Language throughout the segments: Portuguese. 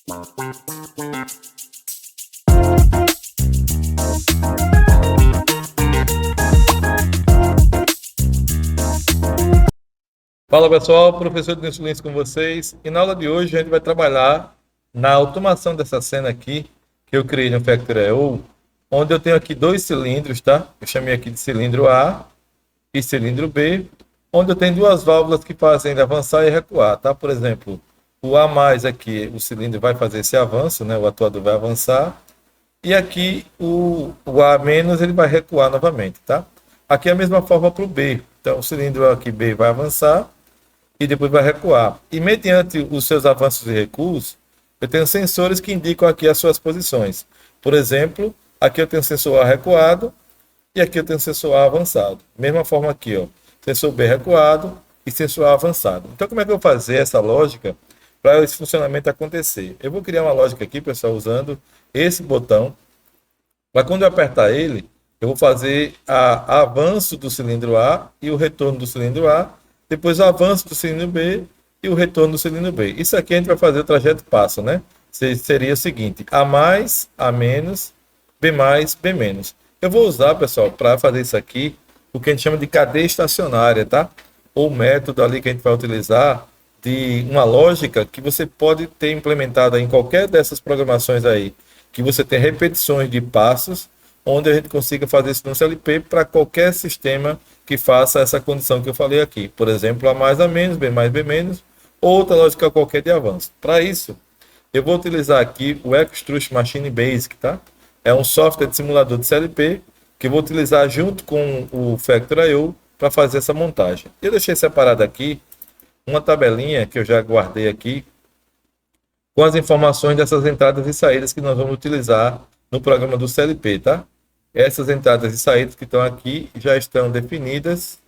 Fala pessoal, professor Denilson Lins com vocês, e na aula de hoje a gente vai trabalhar na automação dessa cena aqui que eu criei no Factorio, onde eu tenho aqui dois cilindros, tá? Eu chamei aqui de cilindro A e cilindro B, onde eu tenho duas válvulas que fazem avançar e recuar, tá? Por exemplo, o A mais aqui, o cilindro vai fazer esse avanço, né? O atuador vai avançar, e aqui o A menos ele vai recuar novamente, tá? Aqui é a mesma forma para o B, então o cilindro aqui B vai avançar e depois vai recuar. E mediante os seus avanços e recuos, eu tenho sensores que indicam aqui as suas posições. Por exemplo, aqui eu tenho sensor A recuado e aqui eu tenho sensor A avançado. Mesma forma aqui, ó, sensor B recuado e sensor A avançado. Então, como é que eu vou fazer essa lógica para esse funcionamento acontecer? Eu vou criar uma lógica aqui, pessoal, usando esse botão. Mas quando eu apertar ele, eu vou fazer a avanço do cilindro A e o retorno do cilindro A, depois o avanço do cilindro B e o retorno do cilindro B. Isso aqui a gente vai fazer o trajeto passo, né? Seria o seguinte: A mais, A menos, B mais, B menos. Eu vou usar, pessoal, para fazer isso aqui, o que a gente chama de cadeia estacionária, tá? Ou método ali que a gente vai utilizar de uma lógica que você pode ter implementada em qualquer dessas programações aí, que você tem repetições de passos, onde a gente consiga fazer isso no CLP para qualquer sistema que faça essa condição que eu falei aqui. Por exemplo, A mais, A menos, B mais, B menos, ou outra lógica qualquer de avanço. Para isso, eu vou utilizar aqui o Extrusion Machine Basic, tá? É um software de simulador de CLP que eu vou utilizar junto com o Factorio para fazer essa montagem. Eu deixei separado aqui uma tabelinha que eu já guardei aqui com as informações dessas entradas e saídas que nós vamos utilizar no programa do CLP, tá? Essas entradas e saídas que estão aqui já estão definidas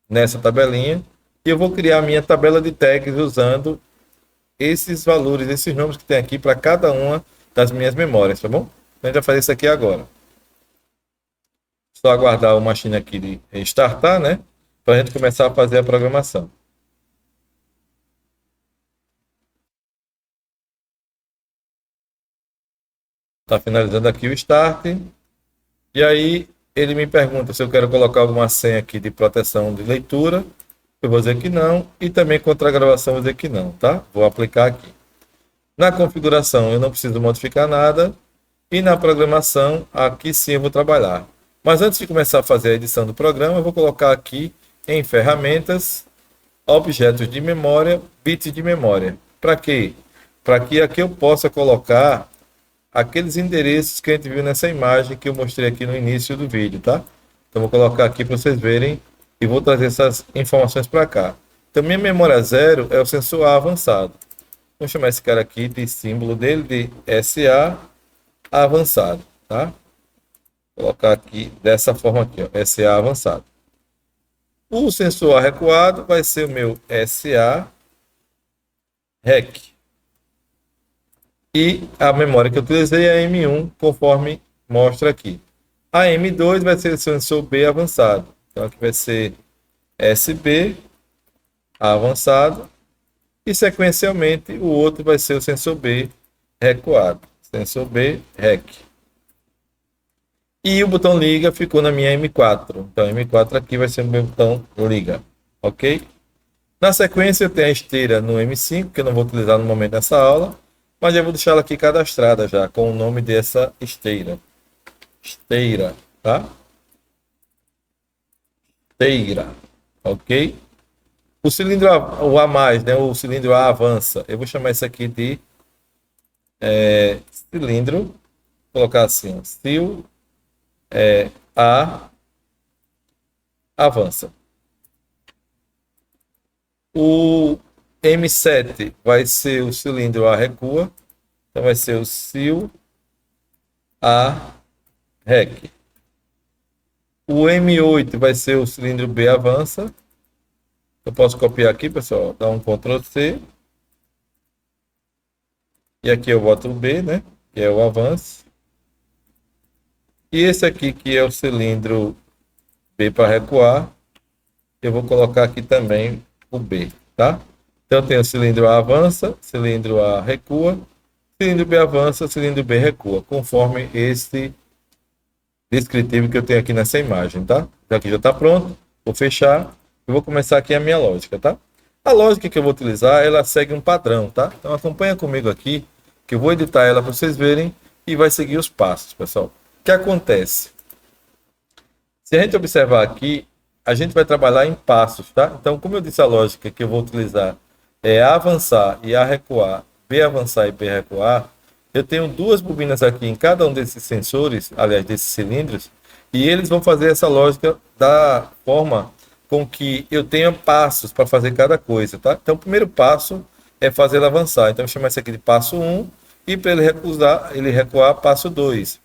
nessa tabelinha. E eu vou criar a minha tabela de tags usando esses valores, esses nomes que tem aqui para cada uma das minhas memórias, tá bom? Então, a gente vai fazer isso aqui agora. Só aguardar o machine aqui de startar, né? Para a gente começar a fazer a programação. Está finalizando aqui o start. E aí ele me pergunta se eu quero colocar alguma senha aqui de proteção de leitura. Eu vou dizer que não. E também contra a gravação eu vou dizer que não, tá? Vou aplicar aqui. Na configuração eu não preciso modificar nada. E na programação, aqui sim eu vou trabalhar. Mas antes de começar a fazer a edição do programa, eu vou colocar aqui em ferramentas, objetos de memória, bits de memória. Para quê? Para que aqui eu possa colocar aqueles endereços que a gente viu nessa imagem que eu mostrei aqui no início do vídeo, tá? Então vou colocar aqui para vocês verem e vou trazer essas informações para cá. Então minha memória 0 é o sensor A avançado. Vou chamar esse cara aqui de símbolo dele de SA avançado, tá? Vou colocar aqui dessa forma aqui, ó, SA avançado. O sensor A recuado vai ser o meu SA REC. E a memória que eu utilizei é a M1, conforme mostra aqui. A M2 vai ser o sensor B avançado. Então aqui vai ser SB avançado. E sequencialmente o outro vai ser o sensor B recuado. Sensor B REC. E o botão liga ficou na minha M4. Então M4 aqui vai ser o meu botão liga. Ok? Na sequência eu tenho a esteira no M5, que eu não vou utilizar no momento dessa aula. Mas eu vou deixar ela aqui cadastrada já, com o nome dessa esteira. Esteira, tá? Esteira, ok? O cilindro A, o A mais, né? O cilindro A avança. Eu vou chamar isso aqui de cilindro. Vou colocar assim, sil A avança. O M7 vai ser o cilindro A recua. Então vai ser o sil A REC. O M8 vai ser o cilindro B avança. Eu posso copiar aqui, pessoal, dar um Ctrl C. E aqui eu boto o B, né? Que é o avanço. E esse aqui, que é o cilindro B para recuar, eu vou colocar aqui também o B, tá? Então, tem o cilindro A avança, cilindro A recua, cilindro B avança, cilindro B recua, conforme esse descritivo que eu tenho aqui nessa imagem, tá? Já que já está pronto, vou fechar e vou começar aqui a minha lógica, tá? A lógica que eu vou utilizar, ela segue um padrão, tá? Então acompanha comigo aqui, que eu vou editar ela para vocês verem e vai seguir os passos, pessoal. O que acontece? Se a gente observar aqui, a gente vai trabalhar em passos, tá? Então, como eu disse, a lógica que eu vou utilizar é A avançar e A recuar, B avançar e B recuar. Eu tenho duas bobinas aqui em cada um desses sensores, aliás, desses cilindros, e eles vão fazer essa lógica da forma com que eu tenha passos para fazer cada coisa, tá? Então, o primeiro passo é fazer ele avançar. Então, eu vou chamar isso aqui de passo 1, e para ele recuar, passo 2.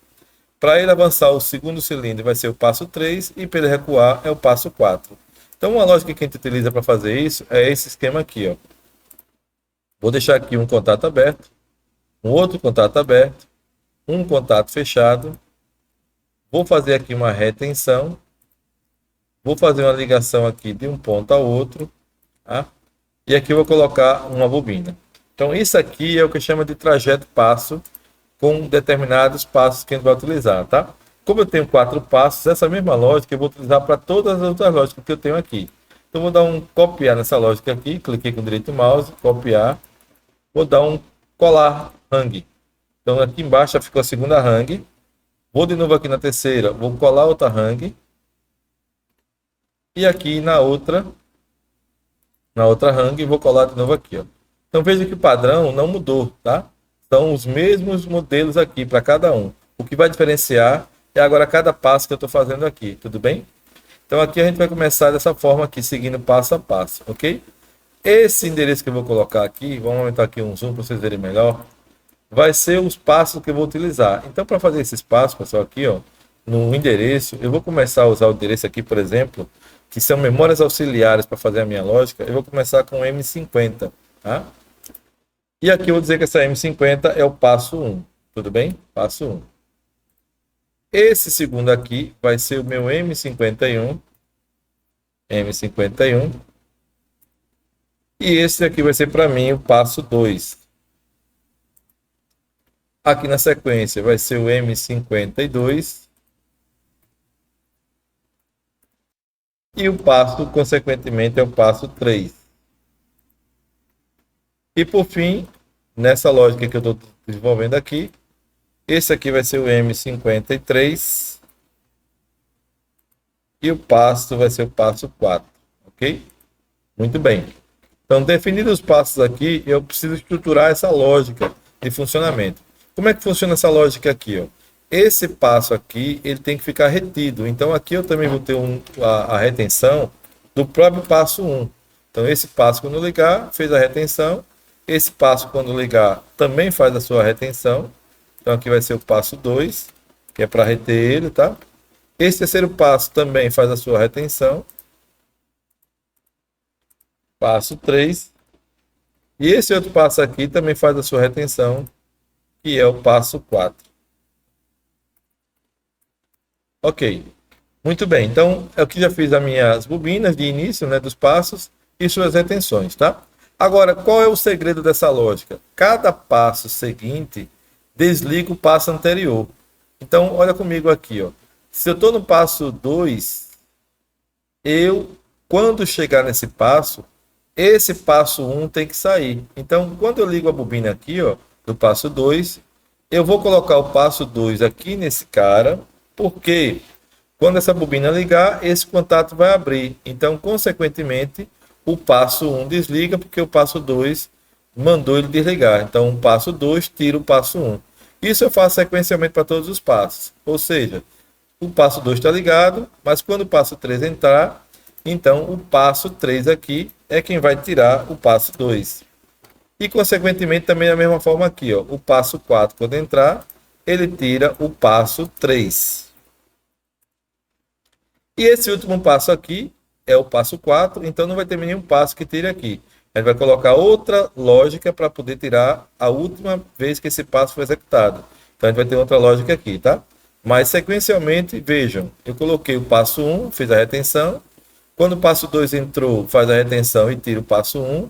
Para ele avançar o segundo cilindro vai ser o passo 3 e para ele recuar é o passo 4. Então, uma lógica que a gente utiliza para fazer isso é esse esquema aqui, ó. Vou deixar aqui um contato aberto, um outro contato aberto, um contato fechado. Vou fazer aqui uma retenção. Vou fazer uma ligação aqui de um ponto ao outro, tá? E aqui eu vou colocar uma bobina. Então, isso aqui é o que chama de trajeto passo, com determinados passos que a gente vai utilizar, tá? Como eu tenho 4 passos, essa mesma lógica eu vou utilizar para todas as outras lógicas que eu tenho aqui. Então, vou dar um copiar nessa lógica aqui, cliquei com o direito mouse, copiar. Vou dar um colar hang. Então, aqui embaixo já ficou a segunda hang. Vou de novo aqui na terceira, vou colar outra hang. E aqui na outra hang, vou colar de novo aqui, ó. Então, veja que o padrão não mudou, tá? São os mesmos modelos aqui para cada um. O que vai diferenciar é agora cada passo que eu estou fazendo aqui, tudo bem? Então aqui a gente vai começar dessa forma aqui, seguindo passo a passo, ok? Esse endereço que eu vou colocar aqui, vamos aumentar aqui um zoom para vocês verem melhor, vai ser os passos que eu vou utilizar. Então para fazer esses passos, pessoal, aqui ó, no endereço, eu vou começar a usar o endereço aqui, por exemplo, que são memórias auxiliares para fazer a minha lógica, eu vou começar com M50, tá? E aqui eu vou dizer que essa M50 é o passo 1, tudo bem? Passo 1. Esse segundo aqui vai ser o meu M51. E esse aqui vai ser para mim o passo 2. Aqui na sequência vai ser o M52. E o passo, consequentemente, é o passo 3. E por fim, nessa lógica que eu estou desenvolvendo aqui, esse aqui vai ser o M53 e o passo vai ser o passo 4, ok? Muito bem. Então, definidos os passos aqui, eu preciso estruturar essa lógica de funcionamento. Como é que funciona essa lógica aqui, ó? Esse passo aqui, ele tem que ficar retido. Então, aqui eu também vou ter a retenção do próprio passo 1. Então, esse passo, quando ligar, fez a retenção. Esse passo, quando ligar, também faz a sua retenção. Então, aqui vai ser o passo 2, que é para reter ele, tá? Esse terceiro passo também faz a sua retenção. Passo 3. E esse outro passo aqui também faz a sua retenção, que é o passo 4. Ok. Muito bem. Então, aqui já fiz as minhas bobinas de início, né, dos passos e suas retenções, tá? Agora, qual é o segredo dessa lógica? Cada passo seguinte desliga o passo anterior. Então, olha comigo aqui, ó. Se eu estou no passo 2, quando chegar nesse passo, esse passo 1 tem que sair. Então, quando eu ligo a bobina aqui, ó, do passo 2, eu vou colocar o passo 2 aqui nesse cara, porque quando essa bobina ligar, esse contato vai abrir. Então, consequentemente, o passo 1 desliga, porque o passo 2 mandou ele desligar. Então, o passo 2 tira o passo 1. Isso eu faço sequencialmente para todos os passos. Ou seja, o passo 2 está ligado, mas quando o passo 3 entrar, então o passo 3 aqui é quem vai tirar o passo 2. E, consequentemente, também da mesma forma aqui, ó, o passo 4, quando entrar, ele tira o passo 3. E esse último passo aqui é o passo 4, então não vai ter nenhum passo que tire aqui. A gente vai colocar outra lógica para poder tirar a última vez que esse passo foi executado. Então a gente vai ter outra lógica aqui, tá? Mas sequencialmente, vejam, eu coloquei o passo 1, fiz a retenção. Quando o passo 2 entrou, faz a retenção e tira o passo 1.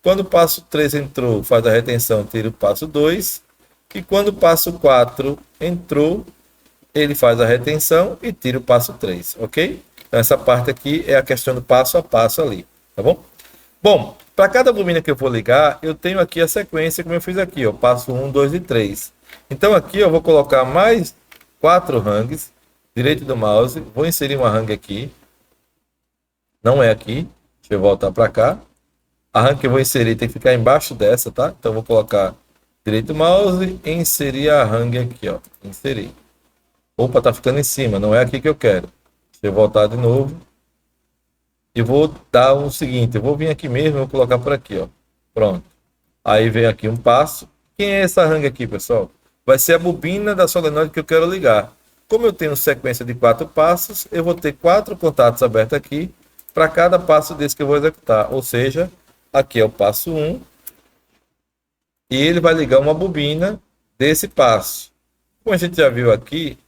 Quando o passo 3 entrou, faz a retenção, tira o passo 2. E quando o passo 4 entrou, ele faz a retenção e tira o passo 3, ok? Então, essa parte aqui é a questão do passo a passo ali, tá bom? Bom, para cada bobina que eu vou ligar, eu tenho aqui a sequência como eu fiz aqui, ó, passo 1, 2 e 3. Então aqui eu vou colocar mais 4 hangs, direito do mouse, vou inserir uma hang aqui, não é aqui, deixa eu voltar para cá. A hang que eu vou inserir tem que ficar embaixo dessa, tá? Então eu vou colocar direito do mouse e inserir a hang aqui, ó, inserir. Opa, tá ficando em cima, não é aqui que eu quero. Deixa eu voltar de novo. E vou dar o seguinte, eu vou vir aqui mesmo, vou colocar por aqui, ó. Pronto. Aí vem aqui um passo. Quem é essa hang aqui, pessoal? Vai ser a bobina da solenoide que eu quero ligar. Como eu tenho sequência de 4 passos, eu vou ter 4 contatos abertos aqui para cada passo desse que eu vou executar. Ou seja, aqui é o passo 1. E ele vai ligar uma bobina desse passo. Como a gente já viu aqui,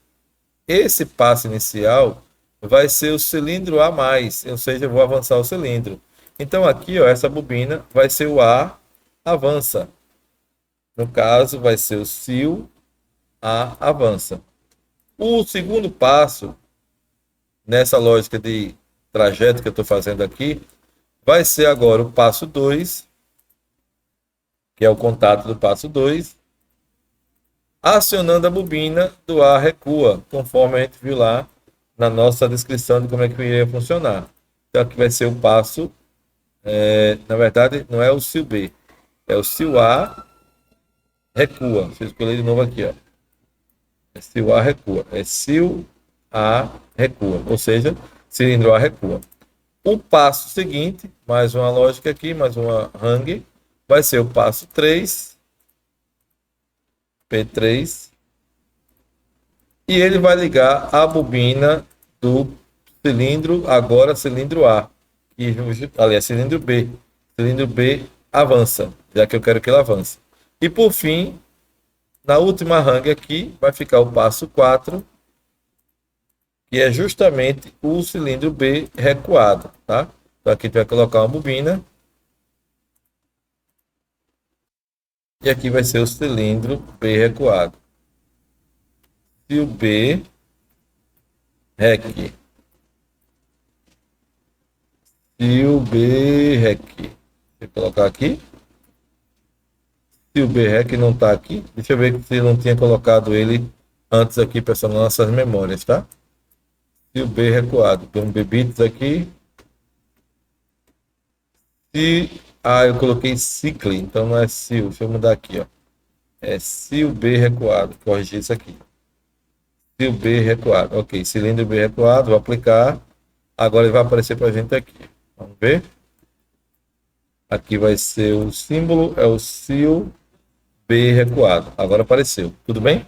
esse passo inicial vai ser o cilindro A+, ou seja, eu vou avançar o cilindro. Então aqui, ó, essa bobina vai ser o A avança. No caso, vai ser o sil A avança. O segundo passo, nessa lógica de trajeto que eu estou fazendo aqui, vai ser agora o passo 2, que é o contato do passo 2, acionando a bobina do A recua, conforme a gente viu lá na nossa descrição de como é que iria funcionar. Então aqui vai ser o passo, na verdade não é o sil B, é o sil A recua. Deixa eu escolher de novo aqui, ó. É sil A recua, é sil A recua, ou seja, cilindro A recua. O passo seguinte, mais uma lógica aqui, mais uma hang, vai ser o passo 3, P3, e ele vai ligar a bobina do cilindro, agora cilindro A, e aliás, cilindro B. Cilindro B avança, já que eu quero que ele avance. E por fim, na última hang aqui, vai ficar o passo 4, que é justamente o cilindro B recuado, tá? Então aqui a gente vai colocar uma bobina. E aqui vai ser o cilindro B recuado. Sil B rec. Sil B rec. Deixa eu colocar aqui. Sil B rec não está aqui. Deixa eu ver se eu não tinha colocado ele antes aqui, pessoal, nas nossas memórias, tá? Sil B recuado. Tem um B-bits aqui. Eu coloquei cicle, então não é sil. Deixa eu mudar aqui, ó. É sil B recuado. Corrigir isso aqui. Sil B recuado. Ok, cilindro B recuado, vou aplicar. Agora ele vai aparecer para a gente aqui. Vamos ver. Aqui vai ser o símbolo, é o sil B recuado. Agora apareceu. Tudo bem?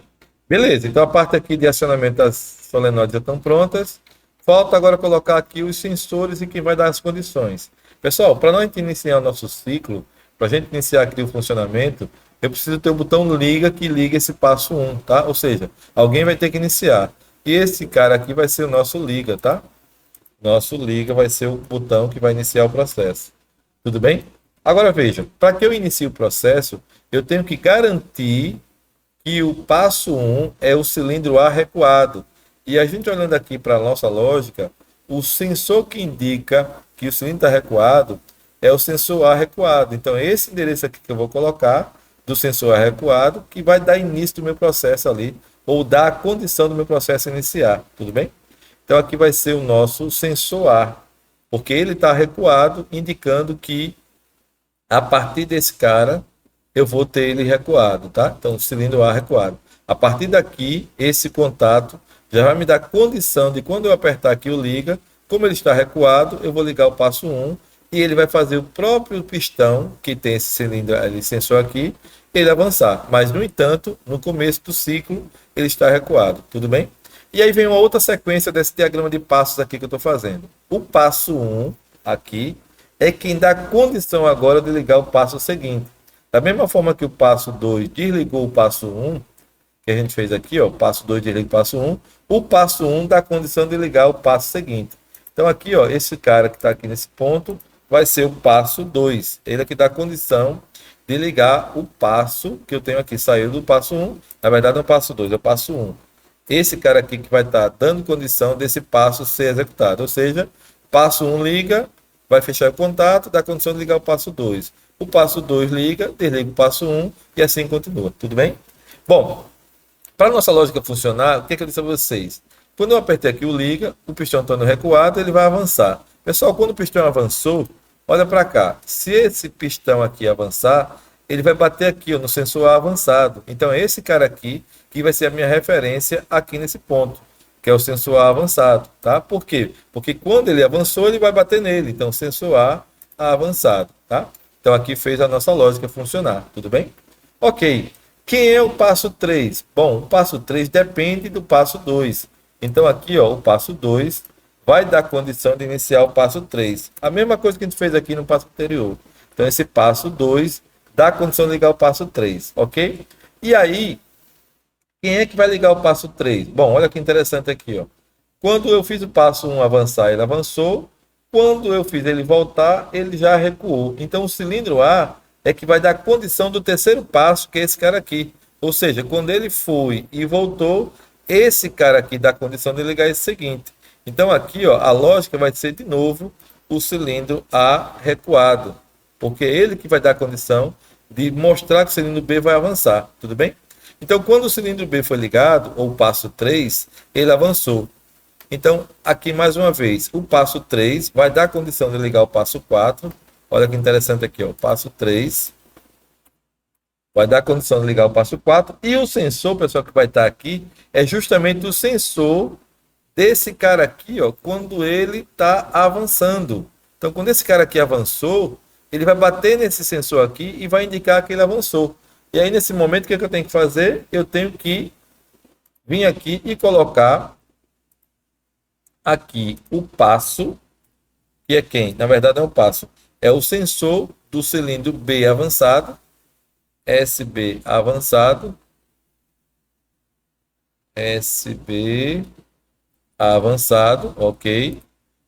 Beleza, então a parte aqui de acionamento das solenoides já estão prontas. Falta agora colocar aqui os sensores e quem vai dar as condições. Pessoal, para nós iniciar o nosso ciclo, para a gente iniciar aqui o funcionamento, eu preciso ter o botão liga que liga esse passo 1, tá? Ou seja, alguém vai ter que iniciar. E esse cara aqui vai ser o nosso liga, tá? Nosso liga vai ser o botão que vai iniciar o processo. Tudo bem? Agora vejam, para que eu inicie o processo, eu tenho que garantir que o passo 1 é o cilindro A recuado. E a gente olhando aqui para a nossa lógica, o sensor que indica que o cilindro está recuado é o sensor A recuado. Então, esse endereço aqui que eu vou colocar, do sensor A recuado, que vai dar início do meu processo ali, ou dar a condição do meu processo iniciar. Tudo bem? Então, aqui vai ser o nosso sensor A, porque ele está recuado, indicando que a partir desse cara, eu vou ter ele recuado, tá? Então, cilindro A recuado. A partir daqui, esse contato já vai me dar condição de quando eu apertar aqui o liga, como ele está recuado, eu vou ligar o passo 1 e ele vai fazer o próprio pistão, que tem esse cilindro, esse sensor aqui, ele avançar. Mas, no entanto, no começo do ciclo, ele está recuado. Tudo bem? E aí vem uma outra sequência desse diagrama de passos aqui que eu estou fazendo. O passo 1 aqui é quem dá condição agora de ligar o passo seguinte. Da mesma forma que o passo 2 desligou o passo 1, que a gente fez aqui, ó, passo 2 desliga o passo 1, o passo 1 dá condição de ligar o passo seguinte. Então aqui, ó, esse cara que está aqui nesse ponto vai ser o passo 2. Ele é que dá a condição de ligar o passo que eu tenho aqui. Saiu do passo 1, na verdade não é o passo 2, é o passo 1. Esse cara aqui que vai estar dando condição desse passo ser executado. Ou seja, passo 1 liga, vai fechar o contato, dá condição de ligar o passo 2. O passo 2 liga, desliga o passo 1 e assim continua. Tudo bem? Bom, para a nossa lógica funcionar, o que, é que eu disse a vocês? Quando eu apertei aqui o liga, o pistão estando recuado, ele vai avançar. Pessoal, quando o pistão avançou, olha para cá. Se esse pistão aqui avançar, ele vai bater aqui ó, no sensor A avançado. Então é esse cara aqui que vai ser a minha referência aqui nesse ponto, que é o sensor A avançado. Tá? Por quê? Porque quando ele avançou, ele vai bater nele. Então, sensor A avançado. Tá? Então aqui fez a nossa lógica funcionar. Tudo bem? Ok. Quem é o passo 3? Bom, o passo 3 depende do passo 2. Então aqui, ó, o passo 2 vai dar condição de iniciar o passo 3. A mesma coisa que a gente fez aqui no passo anterior. Então esse passo 2 dá condição de ligar o passo 3, ok? E aí, quem é que vai ligar o passo 3? Bom, olha que interessante aqui, ó. Quando eu fiz o passo 1 avançar, ele avançou. Quando eu fiz ele voltar, ele já recuou. Então o cilindro A é que vai dar condição do terceiro passo, que é esse cara aqui. Ou seja, quando ele foi e voltou, esse cara aqui dá condição de ligar esse seguinte. Então aqui, ó, a lógica vai ser de novo o cilindro A recuado, porque é ele que vai dar condição de mostrar que o cilindro B vai avançar, tudo bem? Então quando o cilindro B foi ligado, ou o passo 3, ele avançou. Então aqui mais uma vez, o passo 3 vai dar condição de ligar o passo 4. Olha que interessante aqui, ó, o passo 3 vai dar condição de ligar o passo 4. E o sensor, pessoal, que vai estar aqui, é justamente o sensor desse cara aqui, ó, quando ele está avançando. Então, quando esse cara aqui avançou, ele vai bater nesse sensor aqui e vai indicar que ele avançou. E aí, nesse momento, o que, é que eu tenho que fazer? Eu tenho que vir aqui e colocar aqui o passo, que é quem? Na verdade, não é o passo. É o sensor do cilindro B avançado, SB avançado, SB avançado, ok?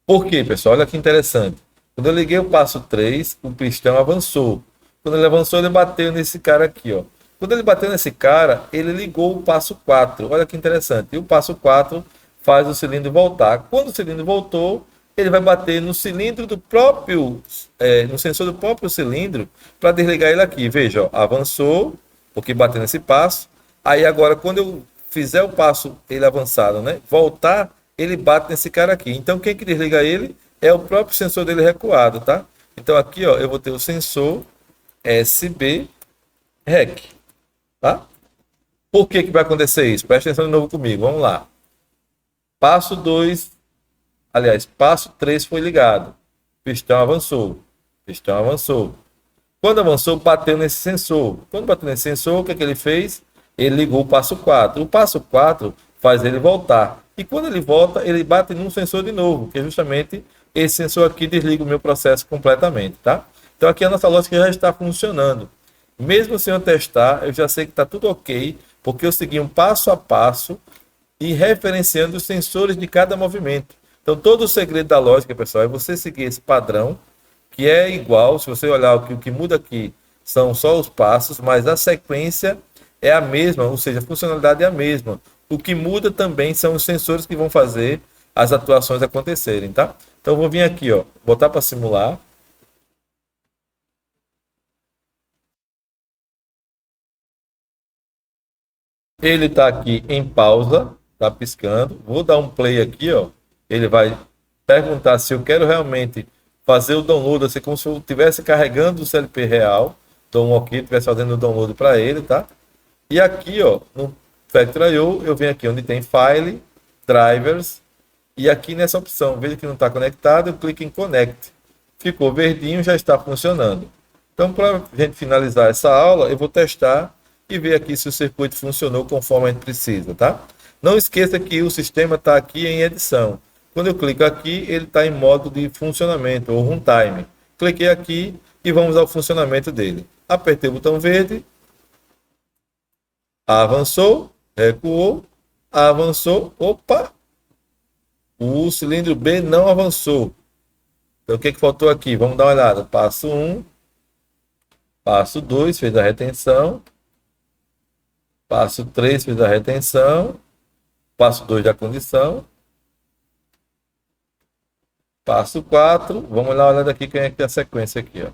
Por quê, pessoal? Olha que interessante. Quando eu liguei o passo 3, o pistão avançou. Quando ele avançou, ele bateu nesse cara aqui, ó. Quando ele bateu nesse cara, ele ligou o passo 4. Olha que interessante. E o passo 4 faz o cilindro voltar. Quando o cilindro voltou, ele vai bater no cilindro do próprio, no sensor do próprio cilindro, para desligar ele aqui. Veja, ó, avançou, porque bateu nesse passo. Aí agora, quando eu fizer o passo, ele avançado, né? Voltar, ele bate nesse cara aqui. Então, quem que desliga ele é o próprio sensor dele recuado, tá? Então, aqui, ó, eu vou ter o sensor SB REC, tá? Por que que vai acontecer isso? Presta atenção de novo comigo, vamos lá. Passo 2, aliás, passo 3 foi ligado. Pistão avançou. Pistão avançou. Quando avançou, bateu nesse sensor. Quando bateu nesse sensor, o que, é que ele fez? Ele ligou o passo 4. O passo 4 faz ele voltar. E quando ele volta, ele bate num sensor de novo, que é justamente esse sensor aqui desliga o meu processo completamente, tá? Então aqui a nossa lógica já está funcionando. Mesmo sem eu testar, eu já sei que está tudo ok, porque eu segui um passo a passo e referenciando os sensores de cada movimento. Então todo o segredo da lógica, pessoal, é você seguir esse padrão, que é igual, se você olhar o que muda aqui são só os passos, mas a sequência é a mesma, ou seja, a funcionalidade é a mesma. O que muda também são os sensores que vão fazer as atuações acontecerem, tá? Então eu vou vir aqui, ó, botar para simular. Ele está aqui em pausa, está piscando. Vou dar um play aqui, ó. Ele vai perguntar se eu quero realmente fazer o download, assim como se eu estivesse carregando o CLP real. Então, ok, estivesse fazendo o download para ele, tá? E aqui, ó, no Factory.io, eu venho aqui onde tem File, Drivers, e aqui nessa opção, veja que não está conectado, eu clico em Connect. Ficou verdinho, já está funcionando. Então, para a gente finalizar essa aula, eu vou testar e ver aqui se o circuito funcionou conforme a gente precisa, tá? Não esqueça que o sistema está aqui em edição. Quando eu clico aqui, ele está em modo de funcionamento, ou runtime. Cliquei aqui e vamos ao funcionamento dele. Apertei o botão verde, avançou, recuou, avançou, opa! O cilindro B não avançou. Então, o que faltou aqui? Vamos dar uma olhada. Passo 1, passo 2, fez a retenção. Passo 3, fez a retenção. Passo 2 da condição. Passo 4, vamos lá olhar aqui quem é que tem a sequência aqui, ó.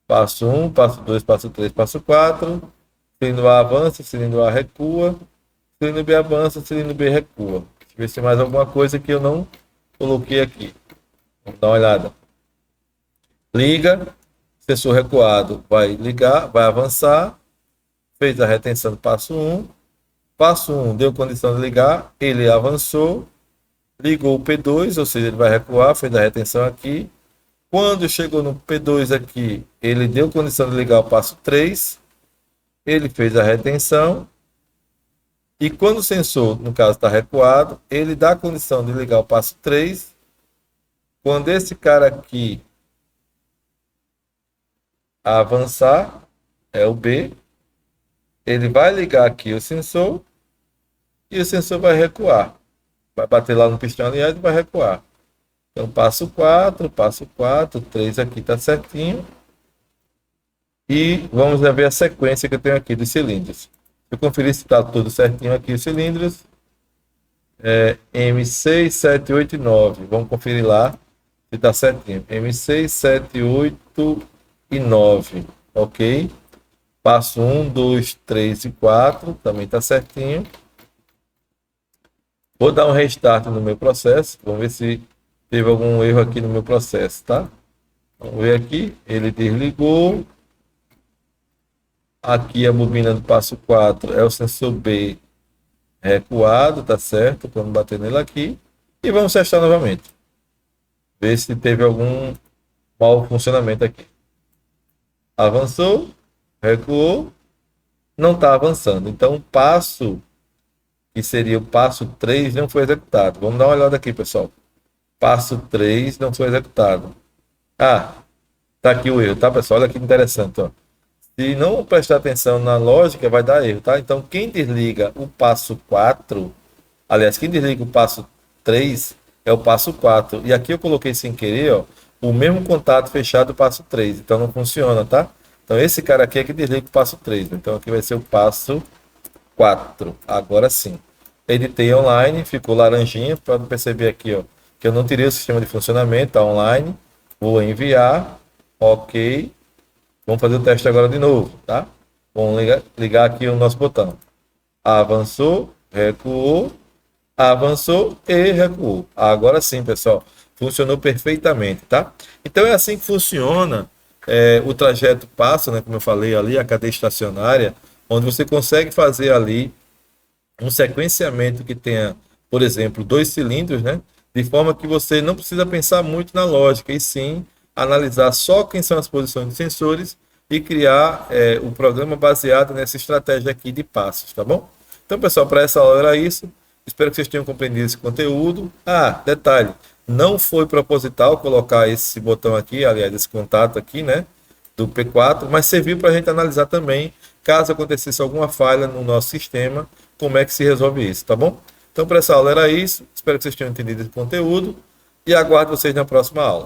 Passo 1, passo 2, passo 3, passo 4. Cilindro A avança, cilindro A recua. Cilindro B avança, cilindro B recua. Deixa eu ver se tem mais alguma coisa que eu não coloquei aqui. Vamos dar uma olhada. Liga, sensor recuado vai ligar, vai avançar. Fez a retenção do passo 1. Passo 1 deu condição de ligar, ele avançou. Ligou o P2, ou seja, ele vai recuar, fez a retenção aqui. Quando chegou no P2 aqui, ele deu condição de ligar o passo 3. Ele fez a retenção. E quando o sensor, no caso, está recuado, ele dá condição de ligar o passo 3. Quando esse cara aqui avançar, é o B, ele vai ligar aqui o sensor e o sensor vai recuar. Vai bater lá no pistão aliado e vai recuar. Então, passo 4, 3 aqui está certinho. E vamos ver a sequência que eu tenho aqui dos cilindros. Eu conferi se está tudo certinho aqui os cilindros. M6, 7, 8 e 9. Vamos conferir lá se está certinho. M6, 7, 8 e 9. Ok? Passo 1, 2, 3 e 4. Também está certinho. Vou dar um restart no meu processo. Vamos ver se teve algum erro aqui no meu processo, tá? Vamos ver aqui. Ele desligou. Aqui a bobina do passo 4 é o sensor B recuado, tá certo? Vamos bater nele aqui. E vamos testar novamente. Ver se teve algum mau funcionamento aqui. Avançou. Recuou. Não está avançando. Então o passo, que seria o passo 3, não foi executado. Vamos dar uma olhada aqui, pessoal. Passo 3 não foi executado. Ah, tá aqui o erro, tá, pessoal? Olha que interessante, ó. Se não prestar atenção na lógica, vai dar erro, tá? Então, quem desliga o passo 4, aliás, quem desliga o passo 3 é o passo 4. E aqui eu coloquei sem querer, ó, o mesmo contato fechado do passo 3. Então, não funciona, tá? Então, esse cara aqui é que desliga o passo 3. Então, aqui vai ser o passo 4. Agora sim. Editei online, ficou laranjinha. Pode perceber aqui, ó, que eu não tirei o sistema de funcionamento, tá online. Vou enviar. Ok. Vamos fazer o teste agora de novo, tá? Vamos ligar aqui o nosso botão. Avançou, recuou, avançou e recuou. Agora sim, pessoal, funcionou perfeitamente, tá? Então é assim que funciona o trajeto passo, né? Como eu falei ali, a cadeia estacionária, onde você consegue fazer ali um sequenciamento que tenha, por exemplo, 2 cilindros, né? De forma que você não precisa pensar muito na lógica, e sim analisar só quem são as posições dos sensores e criar o programa baseado nessa estratégia aqui de passos, tá bom? Então, pessoal, para essa aula era isso. Espero que vocês tenham compreendido esse conteúdo. Ah, detalhe, não foi proposital colocar esse botão aqui, aliás, esse contato aqui, né, do P4, mas serviu para a gente analisar também, caso acontecesse alguma falha no nosso sistema, como é que se resolve isso, tá bom? Então, para essa aula era isso. Espero que vocês tenham entendido esse conteúdo e aguardo vocês na próxima aula.